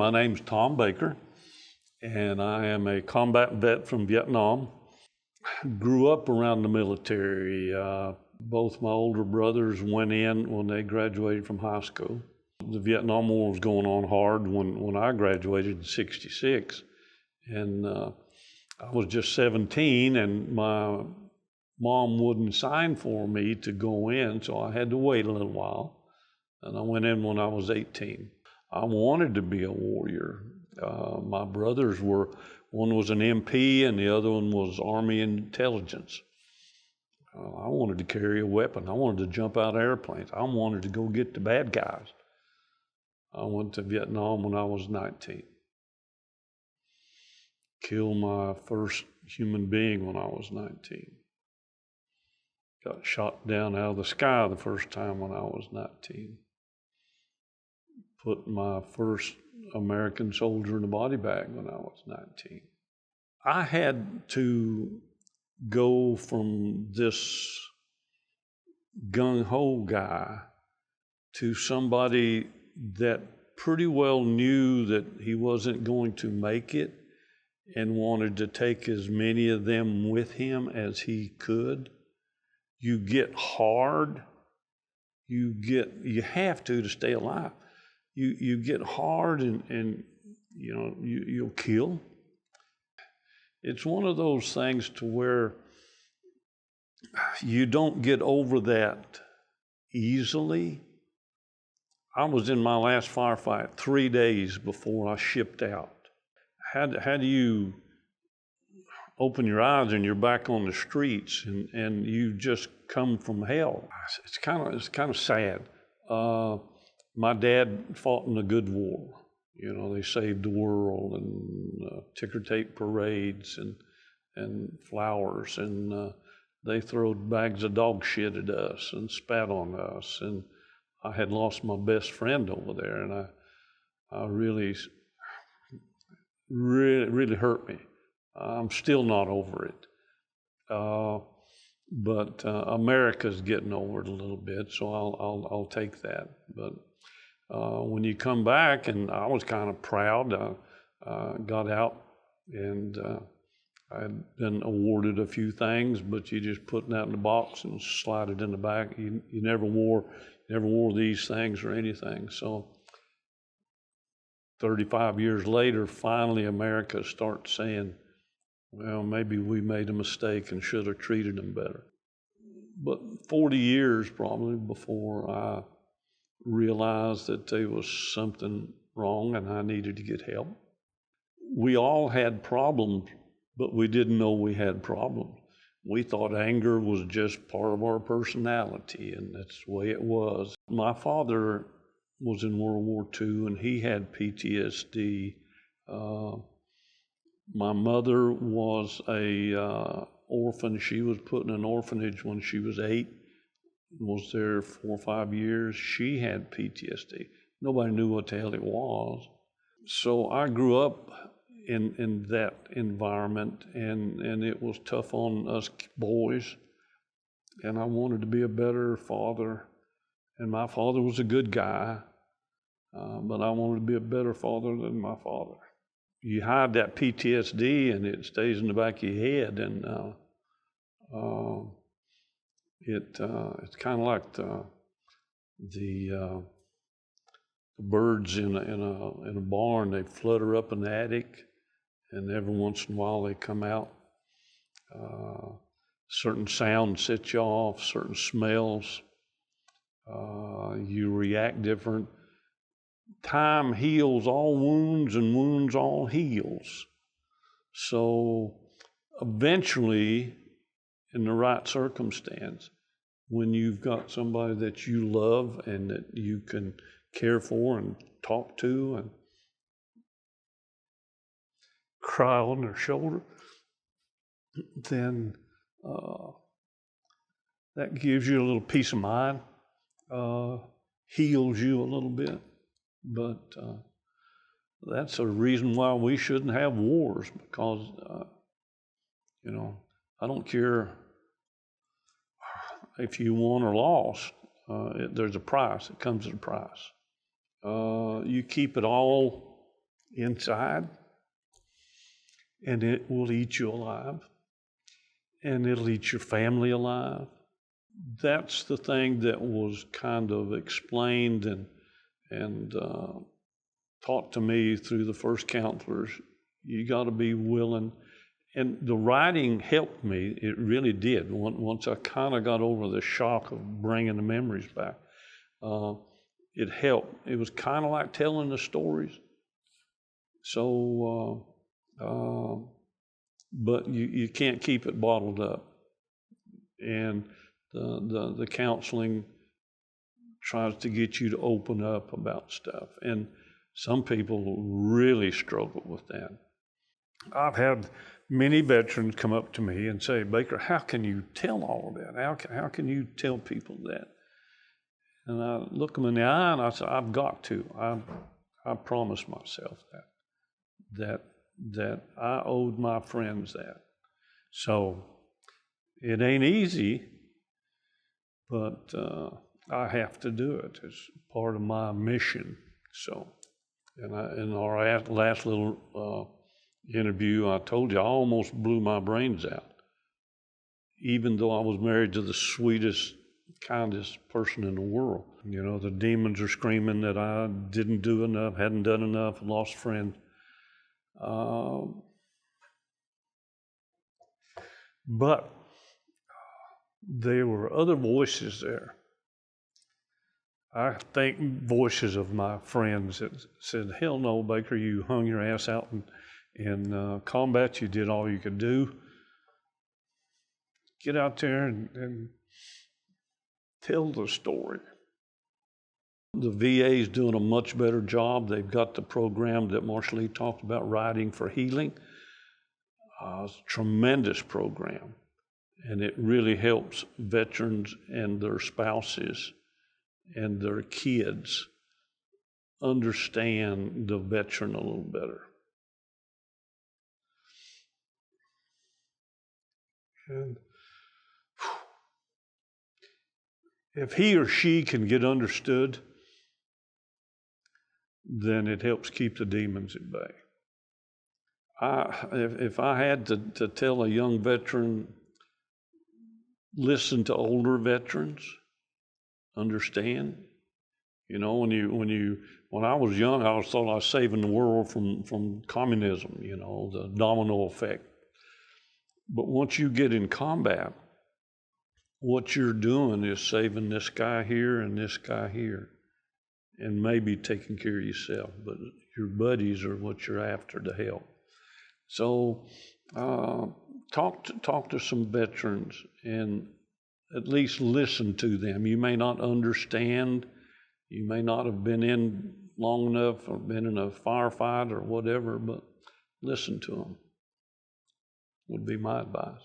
My name's Tom Baker, and I am a combat vet from Vietnam. Grew up around the military. Both my older brothers went in when they graduated from high school. The Vietnam War was going on hard when I graduated in '66, and I was just 17, and my mom wouldn't sign for me to go in, so I had to wait a little while, and I went in when I was 18. I wanted to be a warrior. My brothers were, one was an MP and the other one was Army intelligence. I wanted to carry a weapon. I wanted to jump out of airplanes. I wanted to go get the bad guys. I went to Vietnam when I was 19. Killed my first human being when I was 19. Got shot down out of the sky the first time when I was 19. Put my first American soldier in a body bag when I was 19. I had to go from this gung-ho guy to somebody that pretty well knew that he wasn't going to make it and wanted to take as many of them with him as he could. You get hard. You have to stay alive. You get hard and you'll kill. It's one of those things to where you don't get over that easily. I was in my last firefight 3 days before I shipped out. How do you open your eyes and you're back on the streets and you just come from hell? It's kind of sad. My dad fought in a good war. You know, they saved the world, and ticker tape parades and flowers, and they throwed bags of dog shit at us and spat on us. And I had lost my best friend over there, and I really hurt me. I'm still not over it. But America's getting over it a little bit, so I'll take that. But when you come back, and I was kind of proud, got out, and I had been awarded a few things, but you just put that in the box and slide it in the back. You never wore these things or anything. So 35 years later, finally America starts saying, well, maybe we made a mistake and should have treated them better. But 40 years probably before I realized that there was something wrong and I needed to get help. We all had problems, but we didn't know we had problems. We thought anger was just part of our personality, and that's the way it was. My father was in World War II, and he had PTSD. My mother was a orphan. She was put in an orphanage when she was 8. Was there 4 or 5 years. She had PTSD. Nobody knew what the hell it was. So I grew up in that environment, and it was tough on us boys. And I wanted to be a better father. And my father was a good guy, but I wanted to be a better father than my father. You hide that PTSD, and it stays in the back of your head, and it's kind of like the birds in a barn. They flutter up in the attic, and every once in a while they come out. Certain sounds set you off, certain smells. You react different. Time heals all wounds, and wounds all heals. So eventually, in the right circumstance, when you've got somebody that you love and that you can care for and talk to and cry on their shoulder, then that gives you a little peace of mind, heals you a little bit. But that's a reason why we shouldn't have wars, because, I don't care if you won or lost. There's a price. It comes at a price. You keep it all inside, and it will eat you alive, and it'll eat your family alive. That's the thing that was kind of explained and taught to me through the first counselors. You got to be willing. And the writing helped me. It really did. Once I kind of got over the shock of bringing the memories back, it helped. It was kind of like telling the stories. So, but you can't keep it bottled up. And the counseling tries to get you to open up about stuff. And some people really struggle with that. I've had many veterans come up to me and say, Baker, how can you tell all of that? How can you tell people that? And I look them in the eye and I say, I've got to. I promised myself that I owed my friends that. So it ain't easy, but I have to do it. It's part of my mission. So, and in our last little interview, I told you I almost blew my brains out, even though I was married to the sweetest, kindest person in the world. You know, the demons are screaming that I didn't do enough, hadn't done enough, lost friends. But there were other voices there. I think voices of my friends that said, hell no, Baker, you hung your ass out in combat. You did all you could do. Get out there and tell the story. The VA is doing a much better job. They've got the program that Marshall Lee talked about, Writing for Healing. It's a tremendous program, and it really helps veterans and their spouses and their kids understand the veteran a little better. And if he or she can get understood, then it helps keep the demons at bay. If I had to tell a young veteran, listen to older veterans, understand. You know, when I was young, I thought I was saving the world from communism, you know, the domino effect. But once you get in combat, what you're doing is saving this guy here and this guy here, and maybe taking care of yourself. But your buddies are what you're after to help. So talk to some veterans and at least listen to them. You may not understand. You may not have been in long enough or been in a firefight or whatever, but listen to them would be my advice.